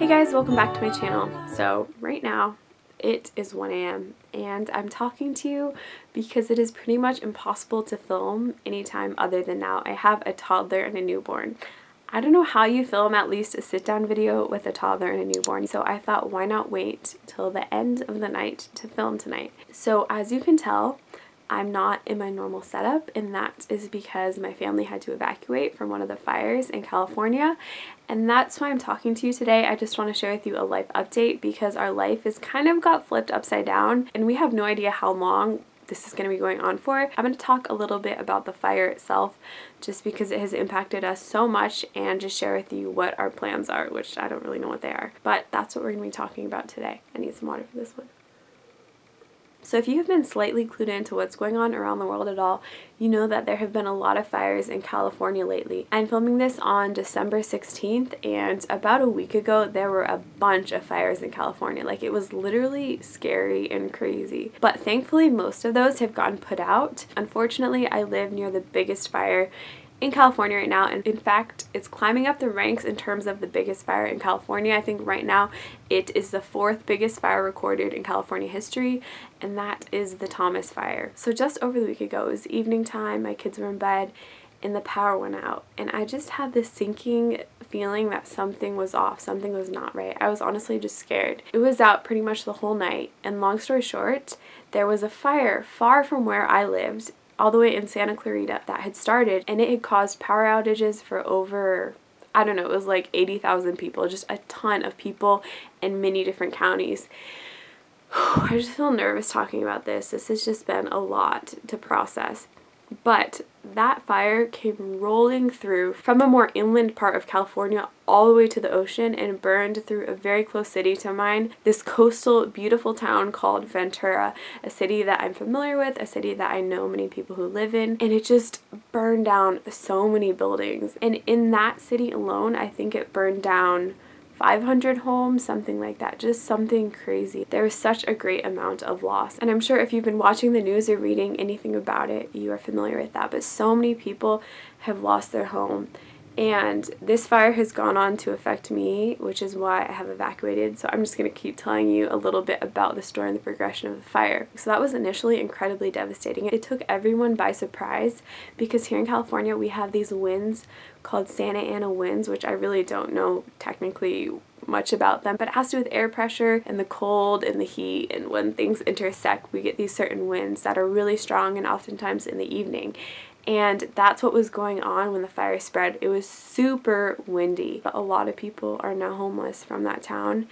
Hey guys, welcome back to my channel. So right now it is 1 a.m. and I'm talking to you because it is pretty much impossible to film anytime other than now. I have a toddler and a newborn. I don't know how you film at least a sit-down video with a toddler and a newborn, so I thought why not wait till the end of the night to film tonight. So as you can tell, I'm not in my normal setup, and that is because my family had to evacuate from one of the fires in California, and that's why I'm talking to you today. I just want to share with you a life update because our life is kind of got flipped upside down and we have no idea how long this is going to be going on for. I'm going to talk a little bit about the fire itself just because it has impacted us so much, and just share with you what our plans are, which I don't really know what they are, but that's what we're going to be talking about today. I need some water for this one. So if you have been slightly clued into what's going on around the world at all, you know that there have been a lot of fires in California lately. I'm filming this on December 16th, and about a week ago there were a bunch of fires in California. Like, it was literally scary and crazy. But thankfully most of those have gotten put out. Unfortunately, I live near the biggest fire in California right now, and in fact it's climbing up the ranks in terms of the biggest fire in California. I think right now it is the 4th biggest fire recorded in California history, and that is the Thomas Fire. So just over the week ago, it was evening time, my kids were in bed, and the power went out, and I just had this sinking feeling that something was off, something was not right. I was honestly just scared. It was out pretty much the whole night, and long story short, there was a fire far from where I lived, all the way in Santa Clarita, that had started, and it had caused power outages for over, I don't know, it was like 80,000 people, just a ton of people in many different counties. I just feel nervous talking about this. This has just been a lot to process. But that fire came rolling through from a more inland part of California all the way to the ocean and burned through a very close city to mine, this coastal, beautiful town called Ventura, a city that I'm familiar with, a city that I know many people who live in, and it just burned down so many buildings. And in that city alone, I think it burned down 500 homes, something like that, just something crazy. There was such a great amount of loss, and I'm sure if you've been watching the news or reading anything about it, you are familiar with that, but so many people have lost their home. And this fire has gone on to affect me, which is why I have evacuated. So I'm just going to keep telling you a little bit about the story and the progression of the fire. So that was initially incredibly devastating. It took everyone by surprise because here in California we have these winds called Santa Ana winds, which I really don't know technically much about them, but it has to do with air pressure and the cold and the heat, and when things intersect we get these certain winds that are really strong and oftentimes in the evening. And that's what was going on when the fire spread. It was super windy. A lot of people are now homeless from that town.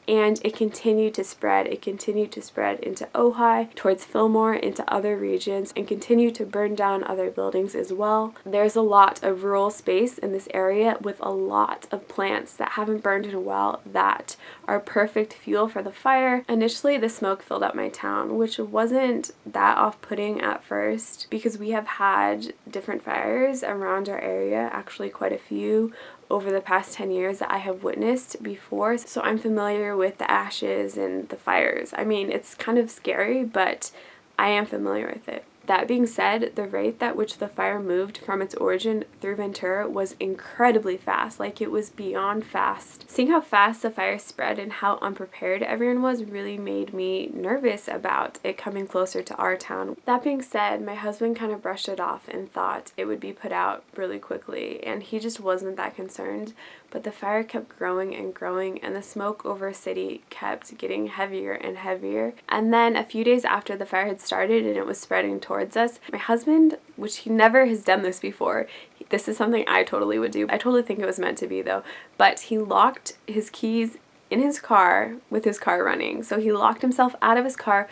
And it continued to spread. It continued to spread into Ojai, towards Fillmore, into other regions, and continued to burn down other buildings as well. There's a lot of rural space in this area with a lot of plants that haven't burned in a while that are perfect fuel for the fire. Initially, the smoke filled up my town, which wasn't that off-putting at first because we have had different fires around our area, actually quite a few over the past 10 years that I have witnessed before, so I'm familiar with the ashes and the fires. I mean, it's kind of scary, but I am familiar with it. That being said, the rate at which the fire moved from its origin through Ventura was incredibly fast, like it was beyond fast. Seeing how fast the fire spread and how unprepared everyone was really made me nervous about it coming closer to our town. That being said, my husband kind of brushed it off and thought it would be put out really quickly, and he just wasn't that concerned. But the fire kept growing and growing, and the smoke over a city kept getting heavier and heavier. And then a few days after the fire had started and it was spreading towards us, my husband, which he never has done this before, this is something I totally would do. I totally think it was meant to be though, but he locked his keys in his car with his car running. So he locked himself out of his car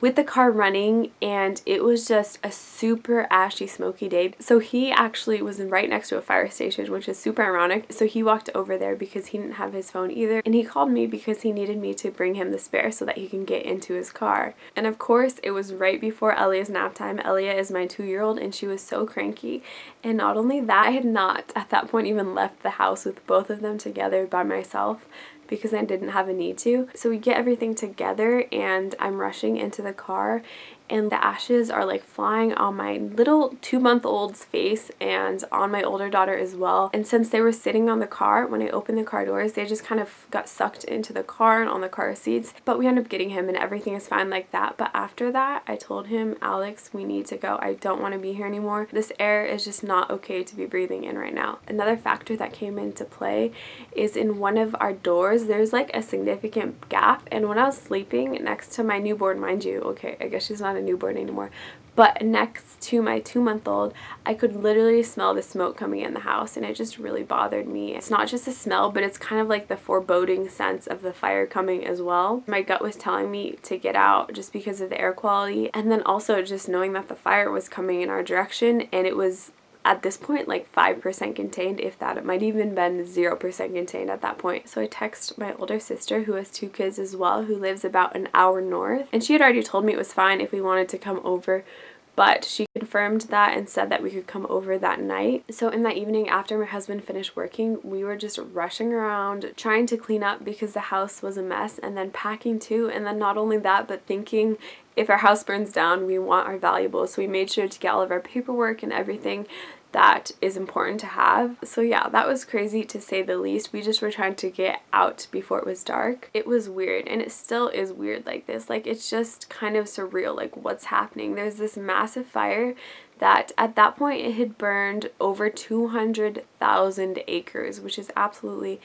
with the car running, and it was just a super ashy, smoky day. So he actually was right next to a fire station, which is super ironic. So he walked over there because he didn't have his phone either, and he called me because he needed me to bring him the spare so that he can get into his car. And of course, it was right before Elia's nap time. Elia is my 2-year-old, and she was so cranky. And not only that, I had not at that point even left the house with both of them together by myself, because I didn't have a need to. So we get everything together and I'm rushing into the car, and the ashes are like flying on my little 2-month-old's face and on my older daughter as well. And since they were sitting on the car, when I opened the car doors, they just kind of got sucked into the car and on the car seats. But we ended up getting him and everything is fine like that. But after that, I told him, Alex, we need to go. I don't want to be here anymore. This air is just not okay to be breathing in right now. Another factor that came into play is in one of our doors, there's like a significant gap. And when I was sleeping next to my newborn, mind you, okay, I guess she's not a newborn anymore, but next to my 2-month-old, I could literally smell the smoke coming in the house, and it just really bothered me. It's not just a smell, but it's kind of like the foreboding sense of the fire coming as well. My gut was telling me to get out just because of the air quality, and then also just knowing that the fire was coming in our direction, and it was at this point like 5% contained, if that. It might even been 0% contained at that point. So I text my older sister, who has 2 kids as well, who lives about an hour north, and she had already told me it was fine if we wanted to come over, but she confirmed that and said that we could come over that night. So in that evening, after my husband finished working, we were just rushing around trying to clean up because the house was a mess, and then packing too. And then not only that, but thinking if our house burns down, we want our valuables. So we made sure to get all of our paperwork and everything that is important to have. So yeah, that was crazy to say the least. We just were trying to get out before it was dark. It was weird, and it still is weird like this. Like, it's just kind of surreal, like what's happening. There's this massive fire that at that point it had burned over 200,000 acres, which is absolutely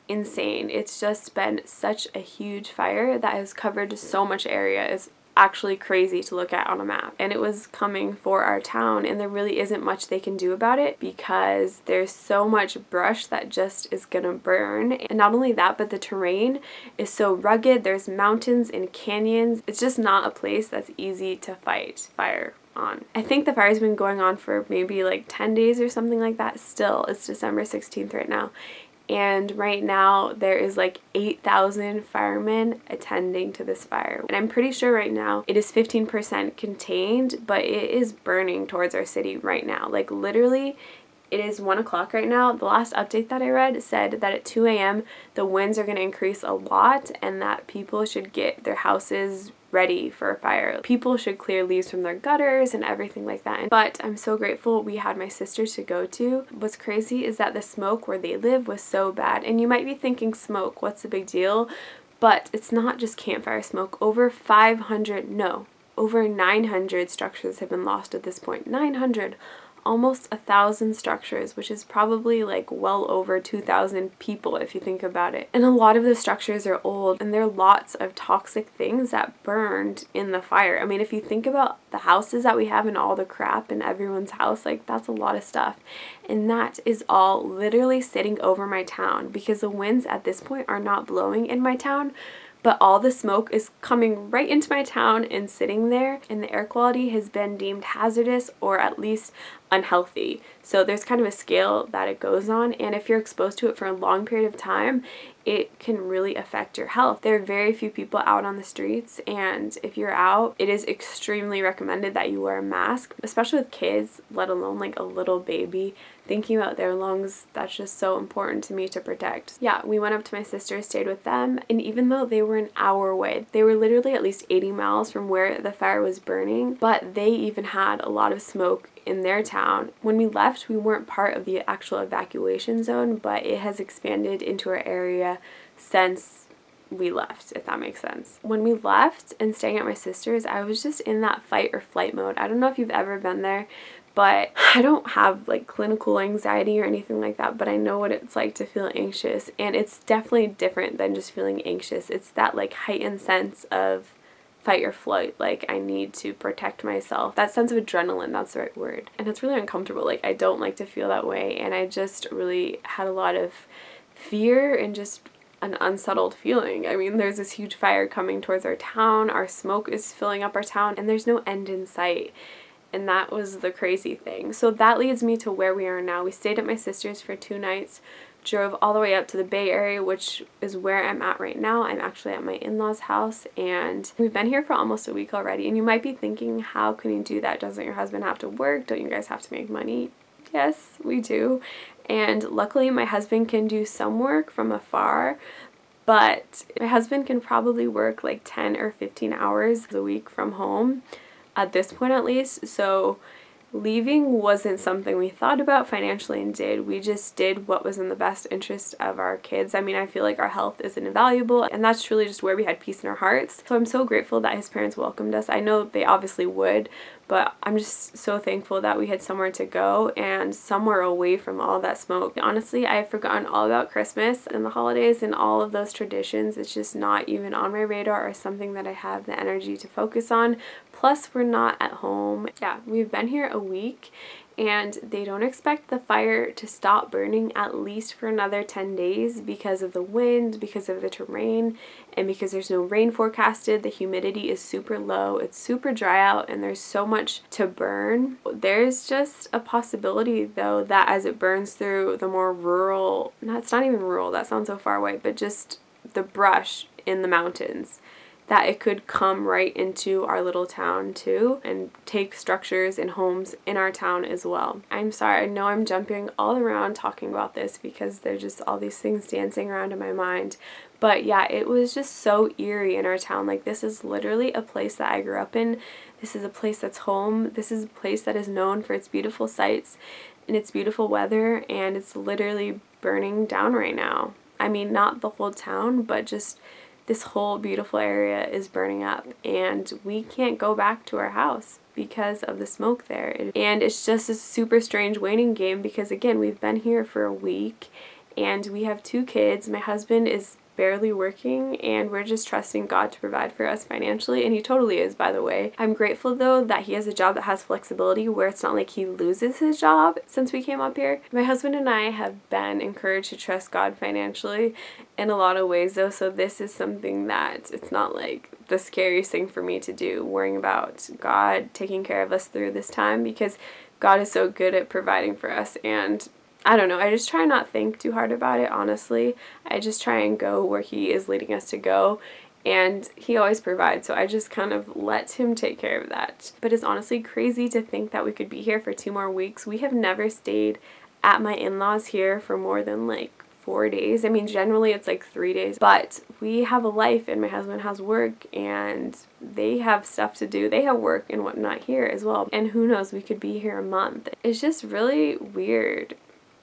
insane. It's just been such a huge fire that has covered so much area. It's actually crazy to look at on a map, and it was coming for our town, and there really isn't much they can do about it because there's so much brush that just is gonna burn. And not only that, but the terrain is so rugged. There's mountains and canyons. It's just not a place that's easy to fight fire on. I think the fire's been going on for maybe like 10 days or something like that. Still, it's December 16th right now. And right now there is like 8,000 firemen attending to this fire. And I'm pretty sure right now it is 15% contained, but it is burning towards our city right now. Like, literally, it is 1 o'clock right now. The last update that I read said that at 2 a.m. the winds are going to increase a lot, and that people should get their houses ready for a fire. People should clear leaves from their gutters and everything like that. But I'm so grateful we had my sister to go to. What's crazy is that the smoke where they live was so bad. And you might be thinking, smoke, what's the big deal? But it's not just campfire smoke. Over 900 structures have been lost at this point. 900. Almost 1,000 structures, which is probably like well over 2,000 people if you think about it. And a lot of the structures are old, and there are lots of toxic things that burned in the fire. I mean, if you think about the houses that we have and all the crap in everyone's house, like, that's a lot of stuff. And that is all literally sitting over my town, because the winds at this point are not blowing in my town, but all the smoke is coming right into my town and sitting there, and the air quality has been deemed hazardous or at least unhealthy. So there's kind of a scale that it goes on, and if you're exposed to it for a long period of time, it can really affect your health. There are very few people out on the streets, and if you're out, it is extremely recommended that you wear a mask, especially with kids, let alone like a little baby. Thinking about their lungs, that's just so important to me to protect. Yeah, we went up to my sister, stayed with them, and even though they were an hour away, they were literally at least 80 miles from where the fire was burning, but they even had a lot of smoke in their town. When we left, we weren't part of the actual evacuation zone, but it has expanded into our area since we left, if that makes sense. When we left and staying at my sister's, I was just in that fight or flight mode. I don't know if you've ever been there, but I don't have like clinical anxiety or anything like that, but I know what it's like to feel anxious, and it's definitely different than just feeling anxious. It's that like heightened sense of fight or flight, like I need to protect myself. That sense of adrenaline, that's the right word. And it's really uncomfortable. Like, I don't like to feel that way, and I just really had a lot of fear and just an unsettled feeling. I mean, there's this huge fire coming towards our town, our smoke is filling up our town, and there's no end in sight. And that was the crazy thing. So that leads me to where we are now. We stayed at my sister's for 2 nights, drove all the way up to the Bay Area, which is where I'm at right now. I'm actually at my in-laws' house, and we've been here for almost a week already. And you might be thinking, how can you do that? Doesn't your husband have to work? Don't you guys have to make money? Yes, we do. And luckily my husband can do some work from afar, but my husband can probably work like 10 or 15 hours a week from home. at this point at least. So leaving wasn't something we thought about financially and did. We just did what was in the best interest of our kids. I mean, I feel like our health is invaluable, and that's truly just where we had peace in our hearts. So I'm so grateful that his parents welcomed us. I know they obviously would, but I'm just so thankful that we had somewhere to go and somewhere away from all that smoke. Honestly, I have forgotten all about Christmas and the holidays and all of those traditions. It's just not even on my radar or something that I have the energy to focus on. Plus, we're not at home. Yeah, we've been here a week, and they don't expect the fire to stop burning at least for another 10 days because of the wind, because of the terrain, and because there's no rain forecasted. The humidity is super low, it's super dry out, and there's so much to burn. There's just a possibility, though, that as it burns through the more rural, no, it's not even rural, that sounds so far away, but just the brush in the mountains, that it could come right into our little town too and take structures and homes in our town as well. I'm sorry, I know I'm jumping all around talking about this because there's just all these things dancing around in my mind. But yeah, it was just so eerie in our town. Like, this is literally a place that I grew up in. This is a place that's home. This is a place that is known for its beautiful sights and its beautiful weather, and it's literally burning down right now. I mean, not the whole town, but just this whole beautiful area is burning up, and we can't go back to our house because of the smoke there. And it's just a super strange waiting game because, again, we've been here for a week and we have 2 kids. My husband is barely working, and we're just trusting God to provide for us financially, and he totally is, by the way. I'm grateful though that he has a job that has flexibility where it's not like he loses his job since we came up here. My husband and I have been encouraged to trust God financially in a lot of ways though, so this is something that it's not like the scariest thing for me to do, worrying about God taking care of us through this time, because God is so good at providing for us. And I don't know, I just try not think too hard about it, honestly. I just try and go where he is leading us to go, and he always provides, so I just kind of let him take care of that. But it's honestly crazy to think that we could be here for 2 more weeks. We have never stayed at my in-laws here for more than like 4 days. I mean, generally it's like 3 days, but we have a life, and my husband has work, and they have stuff to do. They have work and whatnot here as well, and who knows, we could be here a month. It's just really weird.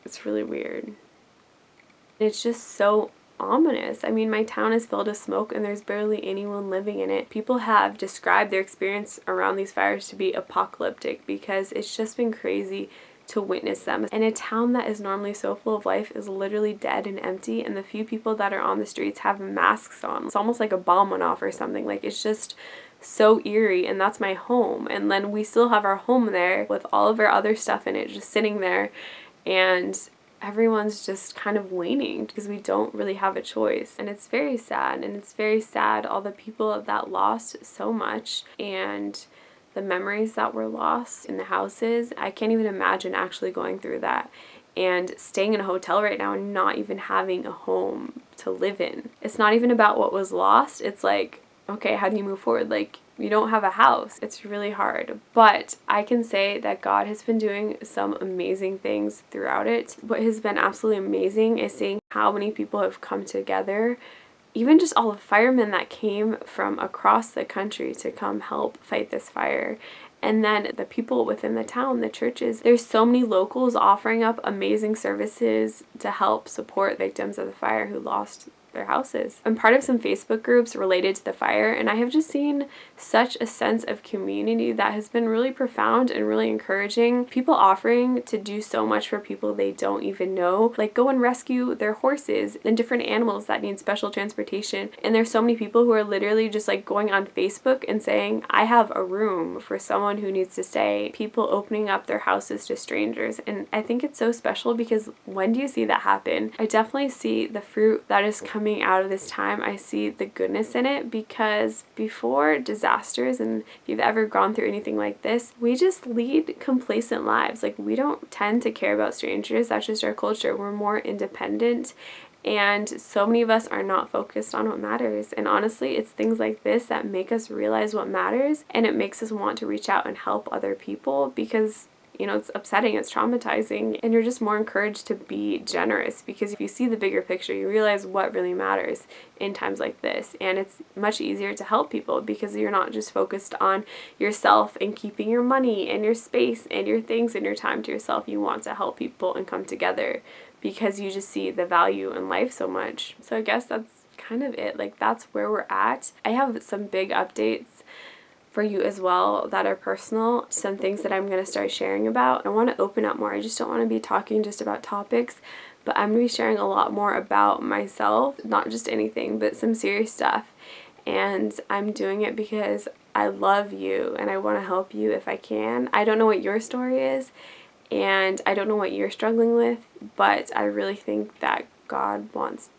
It's really weird. It's just so ominous. I mean, my town is filled with smoke and there's barely anyone living in it. People have described their experience around these fires to be apocalyptic because it's just been crazy to witness them. And a town that is normally so full of life is literally dead and empty, and the few people that are on the streets have masks on. It's almost like a bomb went off or something. Like, it's just so eerie, and that's my home. And then we still have our home there with all of our other stuff in it just sitting there, and everyone's just kind of waiting because we don't really have a choice. And it's very sad, and it's very sad all the people that lost so much, and the memories that were lost in the houses. I can't even imagine actually going through that and staying in a hotel right now and not even having a home to live in. It's not even about what was lost. It's like, okay, how do you move forward? Like, you don't have a house. It's really hard. But I can say that God has been doing some amazing things throughout it. What has been absolutely amazing is seeing how many people have come together. Even just all the firemen that came from across the country to come help fight this fire. And then the people within the town, the churches. There's so many locals offering up amazing services to help support victims of the fire who lost their houses. I'm part of some Facebook groups related to the fire, and I have just seen such a sense of community that has been really profound and really encouraging. People offering to do so much for people they don't even know, like go and rescue their horses and different animals that need special transportation. And there's so many people who are literally just like going on Facebook and saying, I have a room for someone who needs to stay. People opening up their houses to strangers. And I think it's so special because when do you see that happen? I definitely see the fruit that is coming out of this time. I see the goodness in it, because before disasters, and if you've ever gone through anything like this, we just lead complacent lives. Like, we don't tend to care about strangers. That's just our culture. We're more independent, and so many of us are not focused on what matters. And honestly, it's things like this that make us realize what matters, and it makes us want to reach out and help other people, because you know, it's upsetting, it's traumatizing, and you're just more encouraged to be generous, because if you see the bigger picture, you realize what really matters in times like this, and it's much easier to help people because you're not just focused on yourself and keeping your money and your space and your things and your time to yourself. You want to help people and come together because you just see the value in life so much. So I guess that's kind of it. Like, that's where we're at. I have some big updates for you as well that are personal, some things that I'm going to start sharing about. I want to open up more. I just don't want to be talking just about topics, but I'm going to be sharing a lot more about myself, not just anything, but some serious stuff. And I'm doing it because I love you and I want to help you if I can. I don't know what your story is, and I don't know what you're struggling with, but I really think that God wants...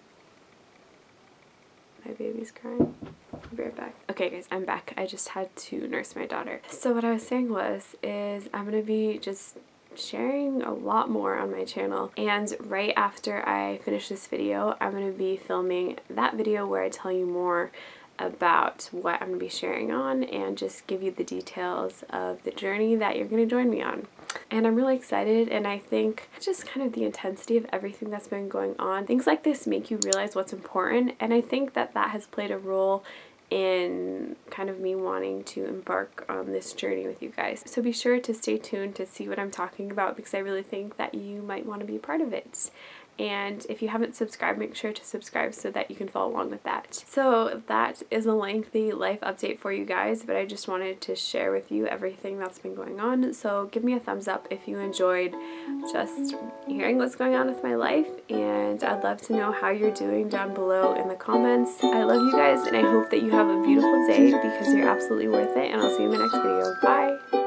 My baby's crying. I'll be right back. Okay guys, I'm back. I just had to nurse my daughter. So what I was saying is I'm going to be just sharing a lot more on my channel, and right after I finish this video, I'm going to be filming that video where I tell you more about what I'm going to be sharing on and just give you the details of the journey that you're going to join me on. And I'm really excited, and I think just kind of the intensity of everything that's been going on. Things like this make you realize what's important, and I think that that has played a role in kind of me wanting to embark on this journey with you guys. So be sure to stay tuned to see what I'm talking about, because I really think that you might want to be part of it. And if you haven't subscribed, make sure to subscribe so that you can follow along with that. So that is a lengthy life update for you guys, but I just wanted to share with you everything that's been going on. So give me a thumbs up if you enjoyed just hearing what's going on with my life, and I'd love to know how you're doing down below in the comments. I love you guys, and I hope that you have a beautiful day, because you're absolutely worth it, and I'll see you in my next video. Bye!